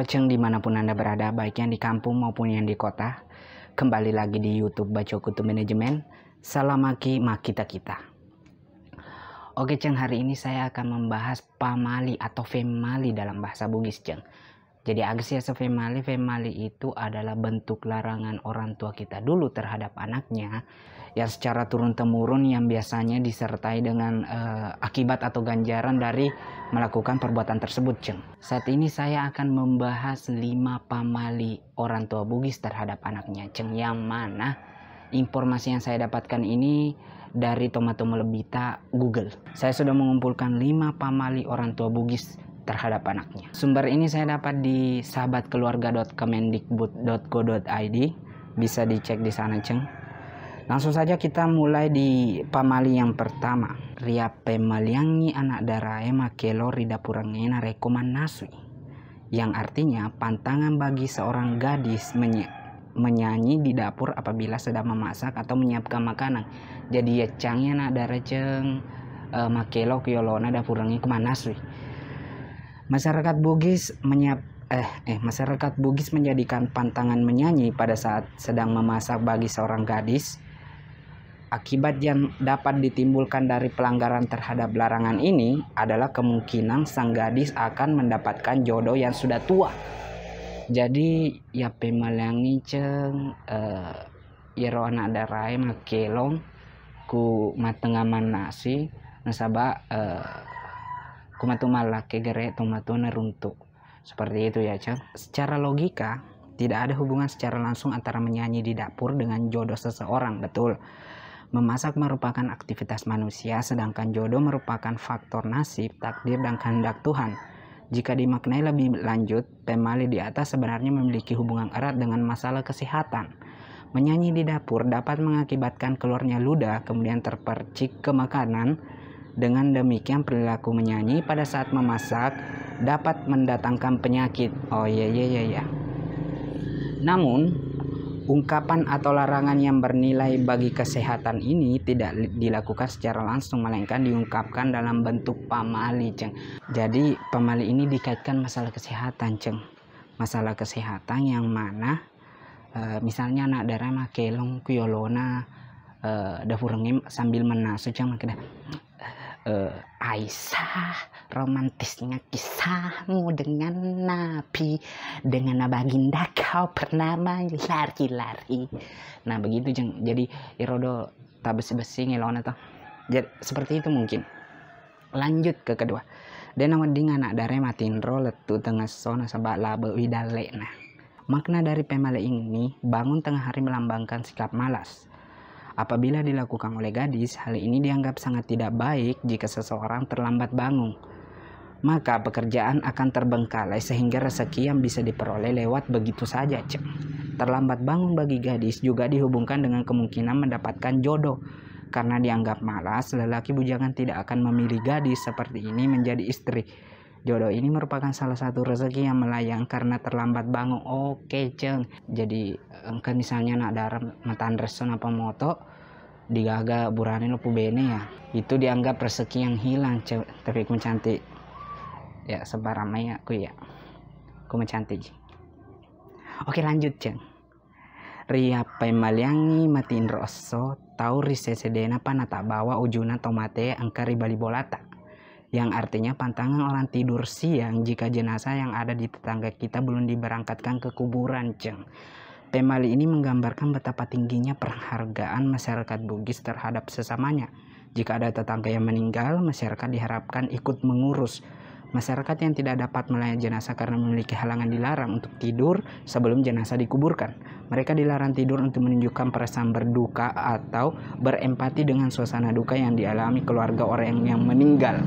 Ceng, dimanapun Anda berada, baik yang di kampung maupun yang di kota. Kembali lagi di YouTube Baco Kutu Manajemen. Salam maki kita. Oke Ceng, hari ini saya akan membahas pamali atau famali dalam bahasa Bugis Ceng. Jadi agsiasa famali itu adalah bentuk larangan orang tua kita dulu terhadap anaknya yang secara turun-temurun yang biasanya disertai dengan akibat atau ganjaran dari melakukan perbuatan tersebut Ceng. Saat ini saya akan membahas 5 pamali orang tua Bugis terhadap anaknya Ceng, yang mana informasi yang saya dapatkan ini dari Tomato Melebita Google. Saya sudah mengumpulkan 5 pamali orang tua Bugis terhadap anaknya. Sumber ini saya dapat di sahabatkeluarga.kemendikbud.go.id. Bisa dicek di sana Ceng. Langsung saja kita mulai di pamali yang pertama. Ria pemaliangi anak darae makelo ridapurangena rekomandasui. Yang artinya pantangan bagi seorang gadis menyanyi di dapur apabila sedang memasak atau menyiapkan makanan. Jadi ya cangnya anak darae Ceng makelo kiolona dapurangi kemanasui. Masyarakat Bugis menjadikan pantangan menyanyi pada saat sedang memasak bagi seorang gadis. Akibat yang dapat ditimbulkan dari pelanggaran terhadap larangan ini adalah kemungkinan sang gadis akan mendapatkan jodoh yang sudah tua. Jadi ya pemalangi Ceng iro anak darai makelong ku matengaman nasi nasaba kumatu malake gere tomatu neruntuk. Seperti itu ya Ceng. Secara logika tidak ada hubungan secara langsung antara menyanyi di dapur dengan jodoh seseorang. Betul, memasak merupakan aktivitas manusia, sedangkan jodoh merupakan faktor nasib, takdir, dan kehendak Tuhan. Jika dimaknai lebih lanjut, pemali di atas sebenarnya memiliki hubungan erat dengan masalah kesehatan. Menyanyi di dapur dapat mengakibatkan keluarnya ludah kemudian terpercik ke makanan. Dengan demikian perilaku menyanyi pada saat memasak dapat mendatangkan penyakit. Oh iya. Namun ungkapan atau larangan yang bernilai bagi kesehatan ini tidak dilakukan secara langsung, melainkan diungkapkan dalam bentuk pamali Ceng. Jadi pamali ini dikaitkan masalah kesehatan Ceng. Masalah kesehatan yang mana misalnya anak darah makelong kuyolona dapurengim sambil menasu Ceng makanya Aisyah, romantisnya kisahmu dengan Nabi, dengan baginda kau pernah lari-lari. Nah begitu Ceng. Jadi irodo tak besi-besi ngelona toh. Jadi seperti itu mungkin. Lanjut ke kedua. Dan weding anak dare matinro letu tengah sona sabak labe widale. Nah, makna dari pemale ini bangun tengah hari melambangkan sikap malas. Apabila dilakukan oleh gadis, hal ini dianggap sangat tidak baik jika seseorang terlambat bangun. Maka pekerjaan akan terbengkalai sehingga rezeki yang bisa diperoleh lewat begitu saja Ceng. Terlambat bangun bagi gadis juga dihubungkan dengan kemungkinan mendapatkan jodoh. Karena dianggap malas, lelaki bujangan tidak akan memilih gadis seperti ini menjadi istri. Jodoh ini merupakan salah satu rezeki yang melayang karena terlambat bangun. Oke Ceng. Jadi engkau misalnya nak darah matan reson apa moto digaga burane lo pubene ya, itu dianggap rezeki yang hilang Ceng. Tapi aku cantik ya sebaramai aku ya, aku mencantik. Oke lanjut Ceng. Ria pemaliangi matin rosso tau risesedena panata bawa ujuna tomate angkari bali bolata. Yang artinya pantangan orang tidur siang jika jenazah yang ada di tetangga kita belum diberangkatkan ke kuburan Ceng. Pemali ini menggambarkan betapa tingginya penghargaan masyarakat Bugis terhadap sesamanya. Jika ada tetangga yang meninggal, masyarakat diharapkan ikut mengurus. Masyarakat yang tidak dapat melayani jenazah karena memiliki halangan dilarang untuk tidur sebelum jenazah dikuburkan. Mereka dilarang tidur untuk menunjukkan perasaan berduka atau berempati dengan suasana duka yang dialami keluarga orang yang meninggal.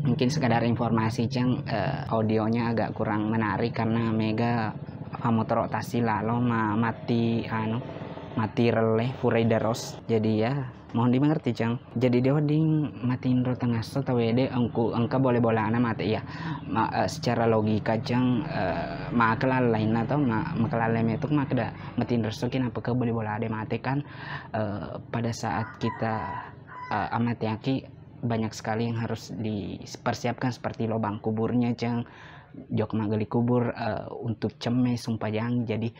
Mungkin sekadar informasi Ceng, audionya agak kurang menarik karena Mega rotasi lalu mati releh furai daros. Jadi ya mohon dimengerti Ceng. Jadi dia ding matiin ro tengah so tawede engka boleh bolana mati ya. Secara logika Ceng makelal lain atau makelal metuk makda matiin resto kenapa boleh bola ada mati kan pada saat kita amat yaki banyak sekali yang harus dipersiapkan seperti lubang kuburnya ceng, jok magali kubur untuk ceme sumpah jang, jadi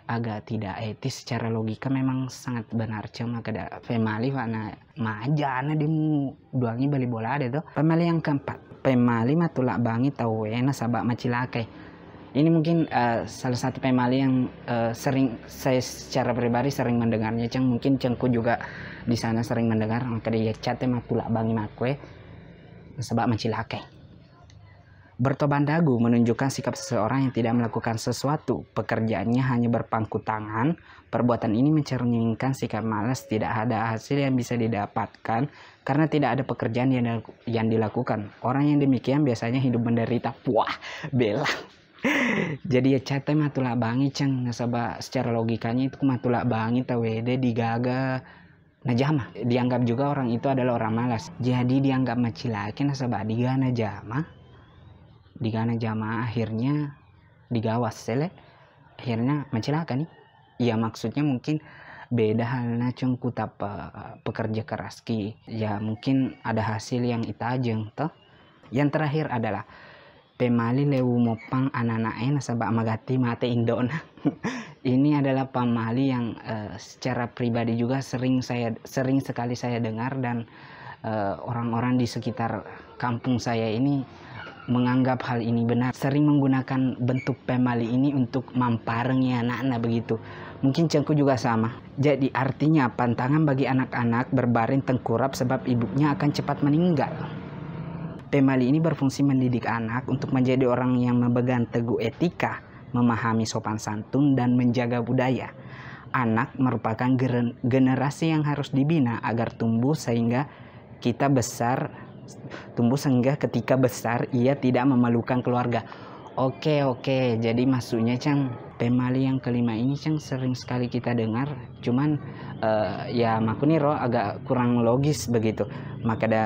agak tidak etis secara logika. Memang sangat benar ceng maka ada pemali warna majana dimu duangi bali bola ada tuh. Pemali yang keempat, pemali matulak bangi tau wena sabak macilake. Ini mungkin salah satu pemali yang sering saya secara pribadi sering mendengarnya ceng, mungkin cengku juga di sana sering mendengar, maka dia cate matulak bangi makwe sebab mencilake. Bertoban dagu menunjukkan sikap seseorang yang tidak melakukan sesuatu, pekerjaannya hanya berpangku tangan. Perbuatan ini mencerminkan sikap malas, tidak ada hasil yang bisa didapatkan karena tidak ada pekerjaan yang dilakukan. Orang yang demikian biasanya hidup menderita. Wah, bela. Jadi ya cate matulak bangi ceng, nasabah secara logikanya itu matulak bangi tawede digaga najama. Dianggap juga orang itu adalah orang malas. Jadi dianggap macilake nasabah digana jama akhirnya digawas sele. Akhirnya macilaka nih. Ya maksudnya mungkin beda halnya ceng kutap pekerja keras ki. Ya mungkin ada hasil yang itajeng toh. Yang terakhir adalah pemali lewu mopang ananae nasabak magati mate indona. Ini adalah pemali yang secara pribadi juga sering sekali saya dengar, dan orang-orang di sekitar kampung saya ini menganggap hal ini benar, sering menggunakan bentuk pemali ini untuk mamparengnya anak-anak begitu. Mungkin cengku juga sama. Jadi artinya pantangan bagi anak-anak berbaring tengkurap sebab ibunya akan cepat meninggal. Pemali ini berfungsi mendidik anak untuk menjadi orang yang memegang teguh etika, memahami sopan santun, dan menjaga budaya. Anak merupakan generasi yang harus dibina agar tumbuh sehingga ketika besar ia tidak memalukan keluarga. Oke, jadi maksudnya cang pemali yang kelima ini cang sering sekali kita dengar, cuman ya makuniro agak kurang logis begitu. Maka ada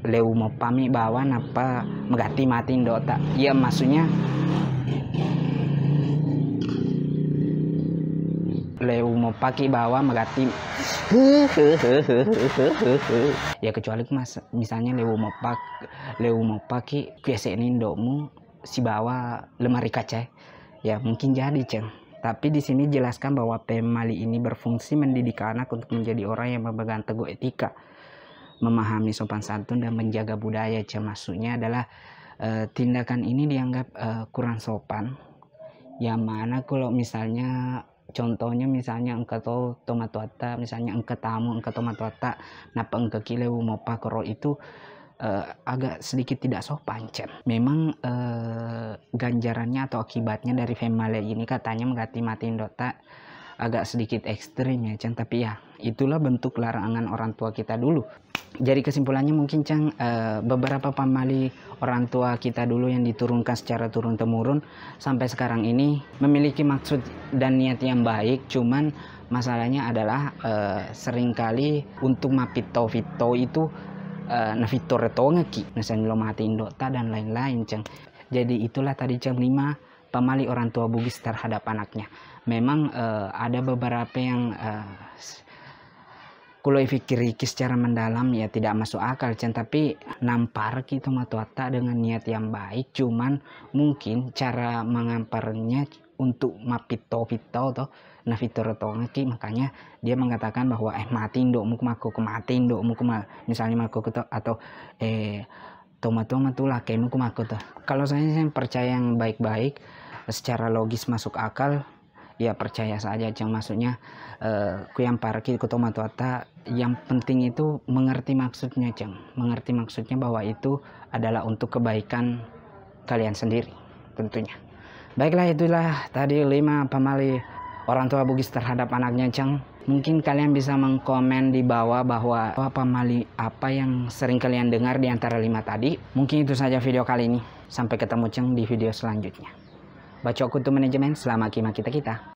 leu mau pami bawa napa megati mati dota. Ya maksudnya leu mau paki bawa megati ya kecuali misalnya leu mau paki kuesenin dokmu si bawa lemari kaca, ya mungkin jadi ceng. Tapi di sini jelaskan bahwa pemali ini berfungsi mendidik anak untuk menjadi orang yang memegang teguh etika, memahami sopan santun, dan menjaga budaya ceng. Maksudnya adalah tindakan ini dianggap kurang sopan, yang mana kalau misalnya contohnya misalnya engkau tomatuata, misalnya engkau tamu engkau tomatuata napa engkau kileu mau pakoro itu agak sedikit tidak sopan cen. Memang ganjarannya atau akibatnya dari pemali ini katanya mengganti matiin dota agak sedikit ekstrim ya cen, tapi ya itulah bentuk larangan orang tua kita dulu. Jadi kesimpulannya mungkin ceng, beberapa pemali orang tua kita dulu yang diturunkan secara turun temurun sampai sekarang ini memiliki maksud dan niat yang baik, cuman masalahnya adalah seringkali untuk mapito itu na fitur ngeki misalnya lo matiin dota dan lain-lain ceng. Jadi itulah tadi ceng 5 pemali orang tua Bugis terhadap anaknya. Memang ada beberapa yang kalau pikir secara mendalam ya tidak masuk akal ceng, tapi nampar gitu matuata dengan niat yang baik, cuman mungkin cara mengamparnya untuk mapito toh nah fitur ngeki, makanya dia mengatakan bahwa matiin dokmu kumaku kematiin dokmu misalnya maku atau tomat-tomat tuh lakemu kumaku tuh. Kalau saya percaya yang baik-baik secara logis masuk akal ya percaya saja ceng. Maksudnya yang parki ke tomatuata yang penting itu mengerti maksudnya ceng, mengerti maksudnya bahwa itu adalah untuk kebaikan kalian sendiri tentunya. Baiklah, itulah tadi 5 pemali orang tua Bugis terhadap anaknya ceng. Mungkin kalian bisa mengkomen di bawah bahwa pemali apa yang sering kalian dengar di antara 5 tadi. Mungkin itu saja video kali ini. Sampai ketemu ceng di video selanjutnya. Baca Kutu Manajemen, selamat maki kita.